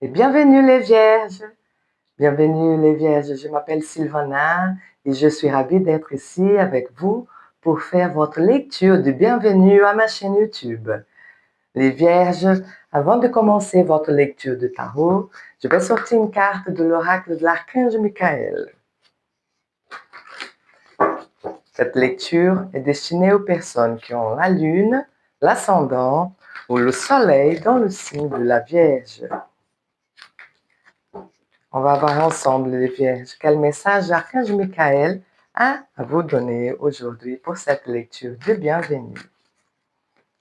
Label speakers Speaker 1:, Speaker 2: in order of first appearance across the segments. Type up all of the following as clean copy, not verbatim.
Speaker 1: Et bienvenue les vierges, bienvenue les vierges, je m'appelle Sylvana et je suis ravie d'être ici avec vous pour faire votre lecture de bienvenue à ma chaîne YouTube. Les vierges, avant de commencer votre lecture de tarot, je vais sortir une carte de l'oracle de l'archange Michael. Cette lecture est destinée aux personnes qui ont la lune, l'ascendant ou le soleil dans le signe de la Vierge. On va voir ensemble les vierges quel message l'archange Michael a à vous donner aujourd'hui pour cette lecture de bienvenue.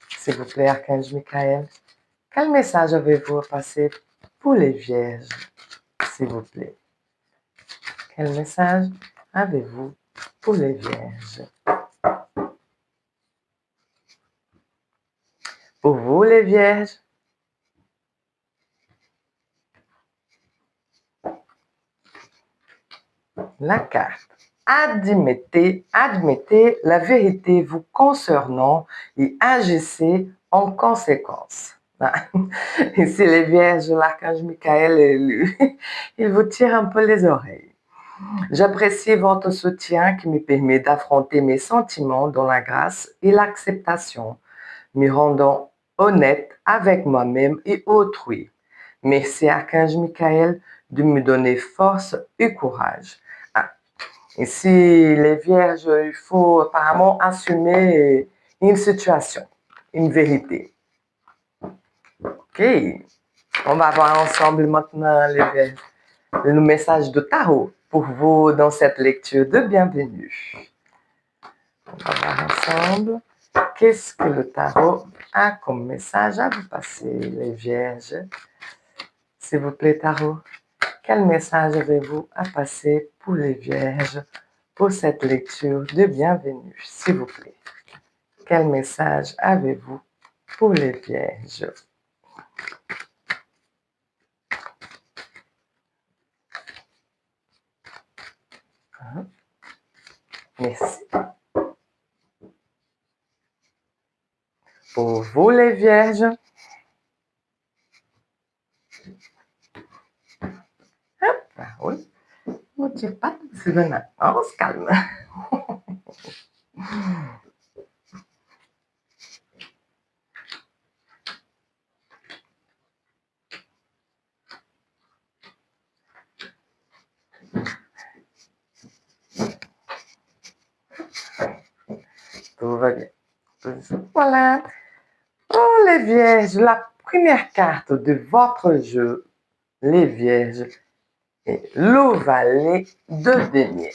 Speaker 1: S'il vous plaît, archange Michael, quel message avez-vous à passer pour les vierges, s'il vous plaît? Quel message avez-vous pour les vierges? Pour vous, les vierges, la carte. Admettez la vérité vous concernant et agissez en conséquence. Ici, les vierges, l'archange Michael, il vous tire un peu les oreilles. J'apprécie votre soutien qui me permet d'affronter mes sentiments dans la grâce et l'acceptation, me rendant honnête avec moi-même et autrui. Merci, archange Michael, de me donner force et courage. Ici, les vierges, il faut apparemment assumer une situation, une vérité. Ok, on va voir ensemble maintenant les vierges, le message de tarot pour vous dans cette lecture de bienvenue. On va voir ensemble qu'est-ce que le tarot a comme message à vous passer, les vierges. S'il vous plaît, tarot, quel message avez-vous à passer pour les vierges pour cette lecture de bienvenue, s'il vous plaît? Quel message avez-vous pour les vierges? Merci. Pour vous, les vierges, oui, ne dites pas tout de suite, on se calme. Tout va bien. Voilà. Oh, les vierges, la première carte de votre jeu, les vierges, est le valet de denier.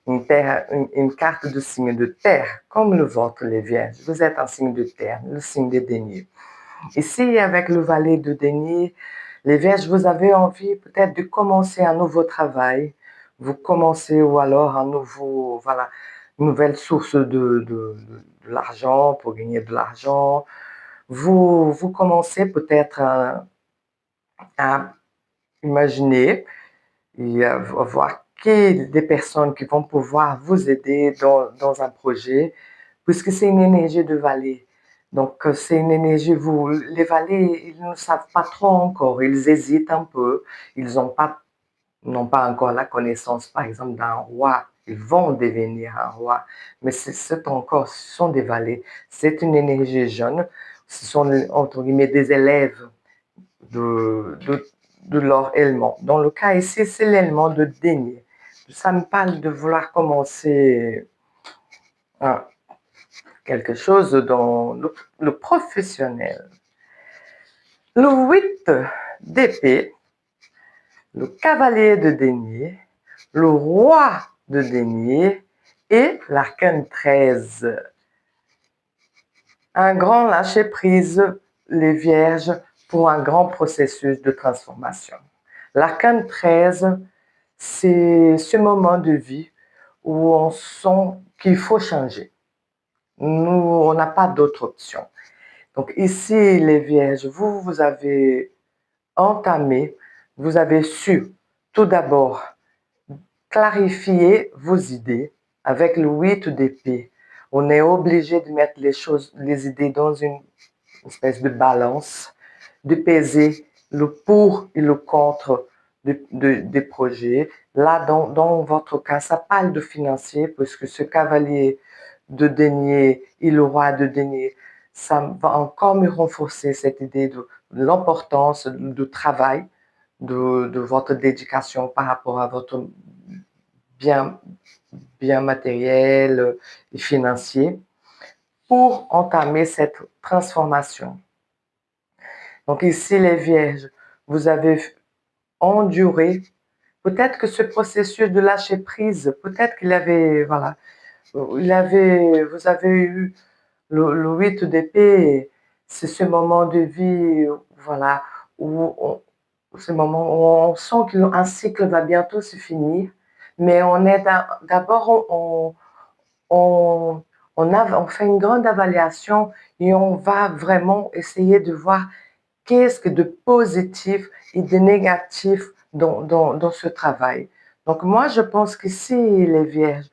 Speaker 1: Une carte de signe de terre, comme le vôtre, les vierges. Vous êtes un signe de terre, le signe des deniers. Ici, avec le valet de denier, les vierges, vous avez envie peut-être de commencer un nouveau travail. Vous commencez ou alors un nouveau, voilà, une nouvelle source de l'argent pour gagner de l'argent. Vous commencez peut-être à imaginer et à voir des personnes qui vont pouvoir vous aider dans un projet, puisque c'est une énergie de valet. Donc, c'est une énergie, les valets, ils ne savent pas trop encore, ils hésitent un peu, ils n'ont pas encore la connaissance, par exemple, d'un roi. Ils vont devenir un roi, mais ce sont des valets. C'est une énergie jeune, ce sont, entre guillemets, des élèves de leur élément. Dans le cas ici, c'est l'élément de denier. Ça me parle de vouloir commencer quelque chose dans le professionnel. Le 8 d'épée, le cavalier de denier, le roi de denier et l'arcane 13. Un grand lâcher-prise, les vierges, pour un grand processus de transformation. L'arcane 13, c'est ce moment de vie où on sent qu'il faut changer. Nous, on n'a pas d'autre option. Donc ici, les vierges, vous avez entamé, vous avez su tout d'abord clarifier vos idées avec le 8 d'épée. On est obligé de mettre les idées dans une espèce de balance, de peser le pour et le contre des projets. Là, dans votre cas, ça parle de financier, puisque ce cavalier de denier et le roi de denier, ça va encore me renforcer cette idée de l'importance du travail, de votre dédication par rapport à votre bien, bien matériel et financier pour entamer cette transformation. Donc ici, les vierges, vous avez enduré. Peut-être que ce processus de lâcher prise, peut-être qu'il avait, voilà, vous avez eu le 8 d'épée, c'est ce moment de vie, voilà, ce moment où on sent qu'un cycle va bientôt se finir, mais on est d'abord, on fait une grande évaluation et on va vraiment essayer de voir qu'est-ce que de positif et de négatif dans ce travail. Donc moi, je pense qu'ici, les vierges,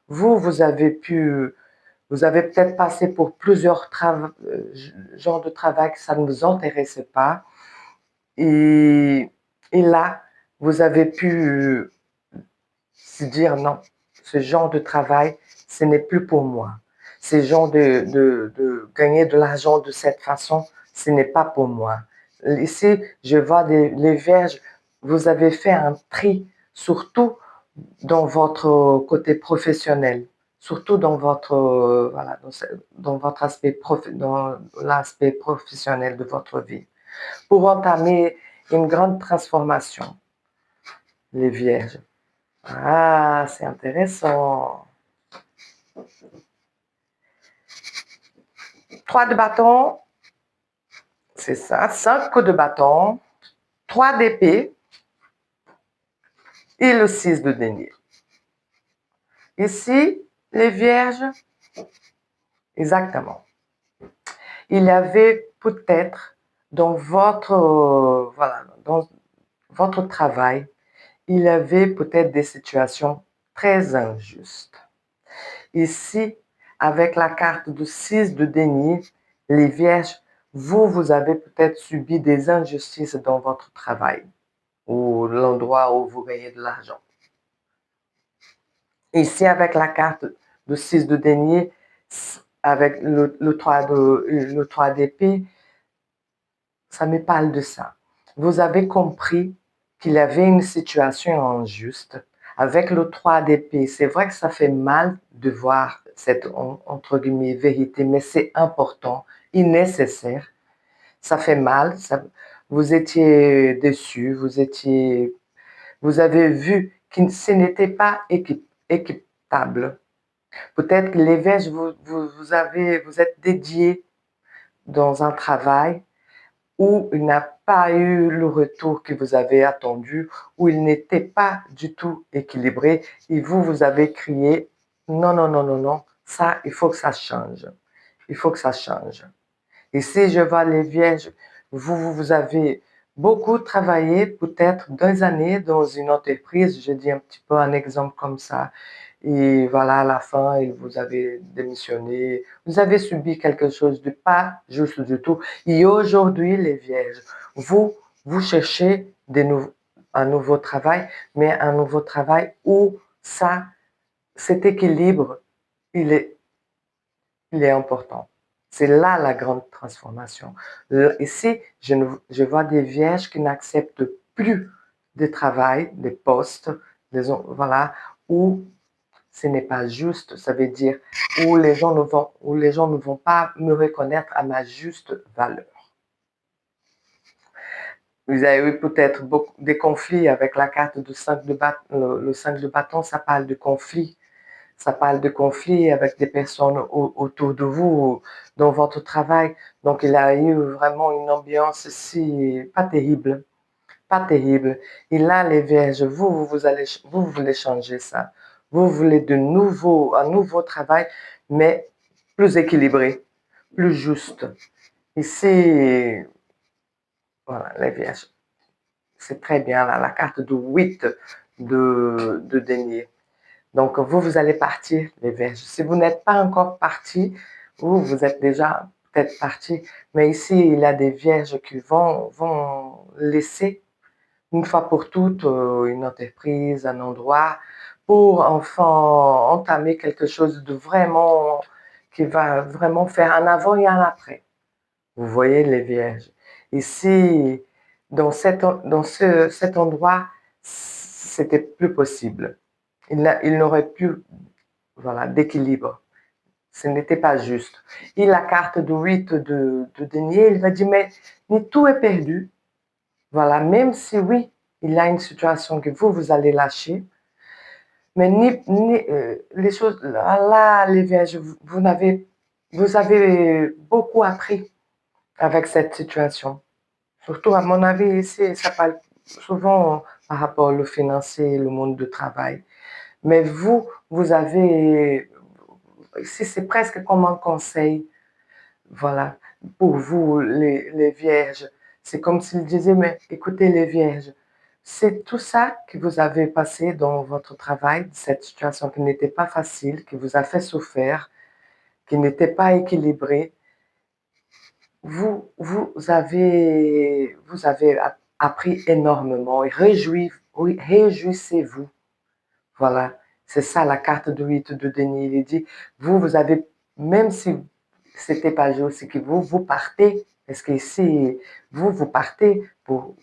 Speaker 1: vous avez peut-être passé pour plusieurs genres de travail que ça ne vous intéressait pas. Et, et là, vous avez pu se dire non, ce genre de travail, ce n'est plus pour moi. Ce genre de gagner de l'argent de cette façon, ce n'est pas pour moi. Ici, je vois les vierges, vous avez fait un tri, surtout dans votre côté professionnel, surtout dans votre, voilà, dans votre aspect, dans l'aspect professionnel de votre vie, pour entamer une grande transformation, les vierges. Ah, c'est intéressant. 3 de bâton, c'est ça. 5 coups de bâton, 3 d'épée et le 6 de denier. Ici, les vierges, exactement. Il y avait peut-être dans votre, voilà, dans votre travail, il y avait peut-être des situations très injustes. Ici, avec la carte de 6 de denier, les vierges, vous avez peut-être subi des injustices dans votre travail ou l'endroit où vous gagnez de l'argent. Ici, avec la carte de 6 de denier, avec le 3 d'épée, ça me parle de ça. Vous avez compris qu'il y avait une situation injuste. Avec le 3 d'épée, c'est vrai que ça fait mal de voir cette, entre guillemets, vérité, mais c'est important et nécessaire. Ça fait mal, vous étiez déçu, vous avez vu que ce n'était pas équitable. Peut-être que les vierges, vous êtes dédié dans un travail où il n'a pas eu le retour que vous avez attendu, où il n'était pas du tout équilibré, et vous avez crié, non, non, non, non, non, ça, il faut que ça change. Il faut que ça change. Et si je vois les vierges, vous avez beaucoup travaillé, peut-être 2 années dans une entreprise, je dis un petit peu un exemple comme ça, et voilà, à la fin, vous avez démissionné, vous avez subi quelque chose de pas juste du tout. Et aujourd'hui, les vierges, vous cherchez un nouveau travail, mais un nouveau travail où cet équilibre, il est important. C'est là la grande transformation. Ici, je vois des vierges qui n'acceptent plus de travail, des postes, voilà, où ce n'est pas juste, ça veut dire où les gens ne vont pas me reconnaître à ma juste valeur. Vous avez eu peut-être des conflits avec la carte de 5 de bâton. Le 5 de bâton, ça parle de conflit. Ça parle de conflits avec des personnes autour de vous, dans votre travail. Donc, il a eu vraiment une ambiance ici pas terrible. Pas terrible. Et là, les vierges, vous voulez changer ça. Vous voulez un nouveau travail, mais plus équilibré, plus juste. Ici, voilà, les vierges. C'est très bien, là, la carte de 8 de denier. Donc, vous allez partir, les vierges. Si vous n'êtes pas encore parti, vous êtes déjà peut-être parti, mais ici, il y a des vierges qui vont laisser une fois pour toutes une entreprise, un endroit, pour enfin entamer quelque chose de vraiment, qui va vraiment faire un avant et un après. Vous voyez les vierges. Ici, cet endroit, c'était plus possible. Il n'aurait plus, voilà, d'équilibre. Ce n'était pas juste. Et la carte de 8 de denier, il va dire, mais tout est perdu. Voilà, même si oui, il y a une situation que vous allez lâcher, mais les choses, là, les vierges, vous avez beaucoup appris avec cette situation. Surtout, à mon avis, ici, ça parle souvent par rapport au financier, le monde du travail. Mais vous avez, ici, c'est presque comme un conseil, voilà, pour vous, les vierges. C'est comme s'il disait, mais écoutez, les vierges, c'est tout ça que vous avez passé dans votre travail, cette situation qui n'était pas facile, qui vous a fait souffrir, qui n'était pas équilibrée. Vous avez appris énormément et réjouissez-vous. Voilà, c'est ça la carte de 8 de Denis. Il dit, vous avez, même si c'était pas juste, c'est que vous partez, parce qu'ici, vous partez pour,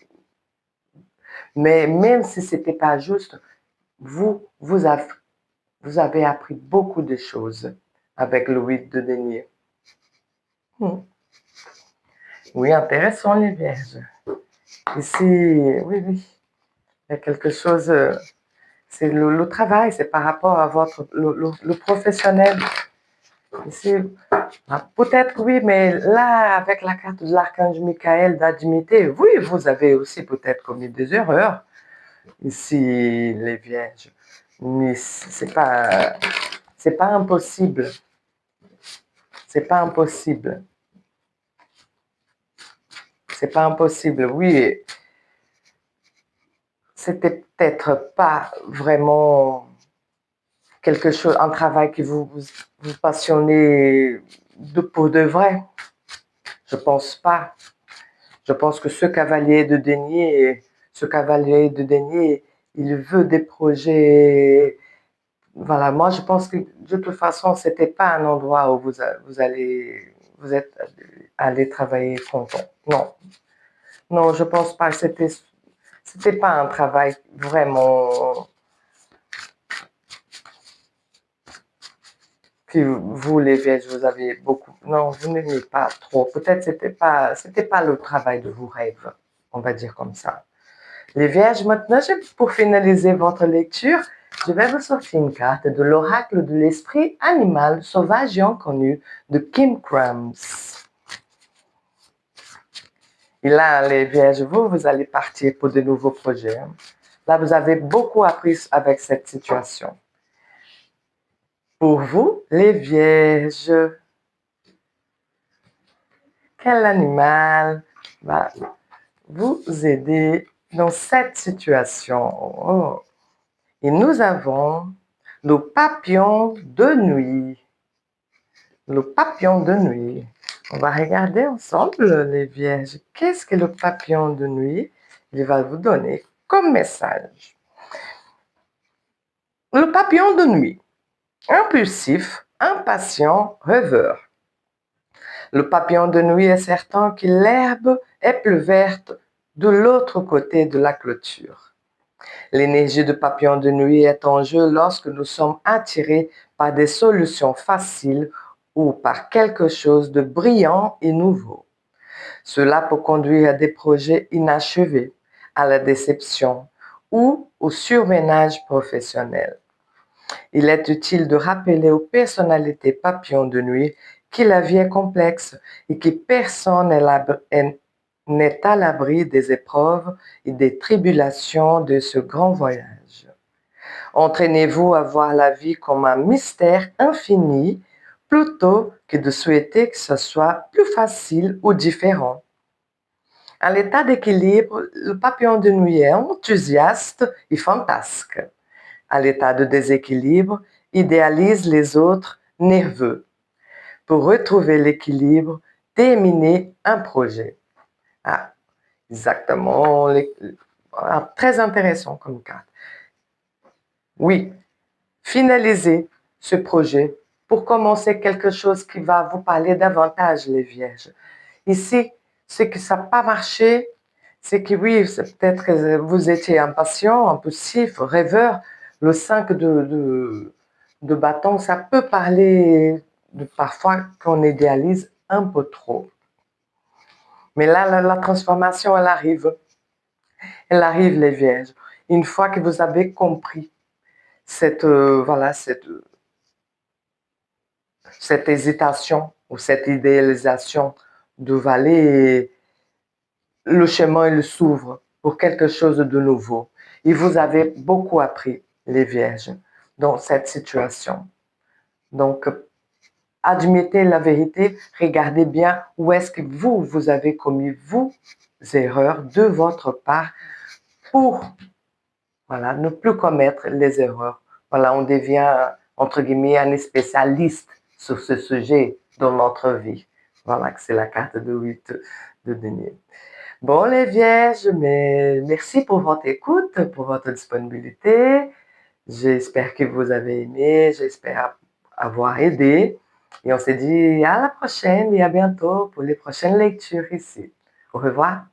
Speaker 1: mais même si c'était pas juste, vous avez appris beaucoup de choses avec le 8 de denier. Oui, intéressant les vierges. Ici, oui, il y a quelque chose, c'est le travail, c'est par rapport à le professionnel. Ici, peut-être oui, mais là, avec la carte de l'archange Michael d'Adimité, oui, vous avez aussi peut-être commis des erreurs. Ici, les vierges. Mais c'est pas impossible. C'est pas impossible. C'est pas impossible. Oui, c'était peut-être pas vraiment quelque chose, un travail qui vous passionnez pour de vrai. Je pense pas. Je pense que ce cavalier de denier, il veut des projets. Voilà, moi je pense que de toute façon, c'était pas un endroit où vous êtes allé travailler content. Non, non, je pense pas. C'était pas un travail vraiment que vous, les vierges, vous avez beaucoup. Non, vous n'aimez pas trop. Peut-être c'était pas le travail de vos rêves, on va dire comme ça. Les vierges, maintenant, pour finaliser votre lecture, je vais vous sortir une carte de l'oracle de l'esprit animal sauvage et inconnu de Kim Krams. Et là, les vierges, vous allez partir pour de nouveaux projets. Là, vous avez beaucoup appris avec cette situation. Pour vous, les vierges, quel animal va vous aider dans cette situation? Oh. Et nous avons le papillon de nuit. Le papillon de nuit. On va regarder ensemble, les vierges. Qu'est-ce que le papillon de nuit? Il va vous donner comme message. Le papillon de nuit. Impulsif, impatient, rêveur. Le papillon de nuit est certain que l'herbe est plus verte de l'autre côté de la clôture. L'énergie du papillon de nuit est en jeu lorsque nous sommes attirés par des solutions faciles ou par quelque chose de brillant et nouveau. Cela peut conduire à des projets inachevés, à la déception ou au surménage professionnel. Il est utile de rappeler aux personnalités papillons de nuit que la vie est complexe et que personne n'est à l'abri des épreuves et des tribulations de ce grand voyage. Entraînez-vous à voir la vie comme un mystère infini plutôt que de souhaiter que ce soit plus facile ou différent. À l'état d'équilibre, le papillon de nuit est enthousiaste et fantasque. À l'état de déséquilibre, idéalise les autres nerveux. Pour retrouver l'équilibre, terminer un projet. Ah, exactement. Voilà, très intéressant comme carte. Oui, finaliser ce projet pour commencer quelque chose qui va vous parler davantage, les Vierges. Ici, c'est que ça n'a pas marché, c'est que oui, c'est peut-être que vous étiez impatient, impulsif, rêveur. Le 5 de bâton, ça peut parler de parfois qu'on idéalise un peu trop. Mais là, la transformation, elle arrive. Elle arrive, les Vierges. Une fois que vous avez compris voilà, cette hésitation ou cette idéalisation de Valais, le chemin il s'ouvre pour quelque chose de nouveau. Et vous avez beaucoup appris, les Vierges, dans cette situation. Donc, admettez la vérité, regardez bien où est-ce que vous avez commis, vous, erreurs de votre part pour, voilà, ne plus commettre les erreurs. Voilà, on devient, entre guillemets, un spécialiste sur ce sujet dans notre vie. Voilà, c'est la carte de 8 de denier. Bon, les Vierges, mais merci pour votre écoute, pour votre disponibilité. J'espère que vous avez aimé, j'espère avoir aidé. Et on se dit à la prochaine et à bientôt pour les prochaines lectures ici. Au revoir.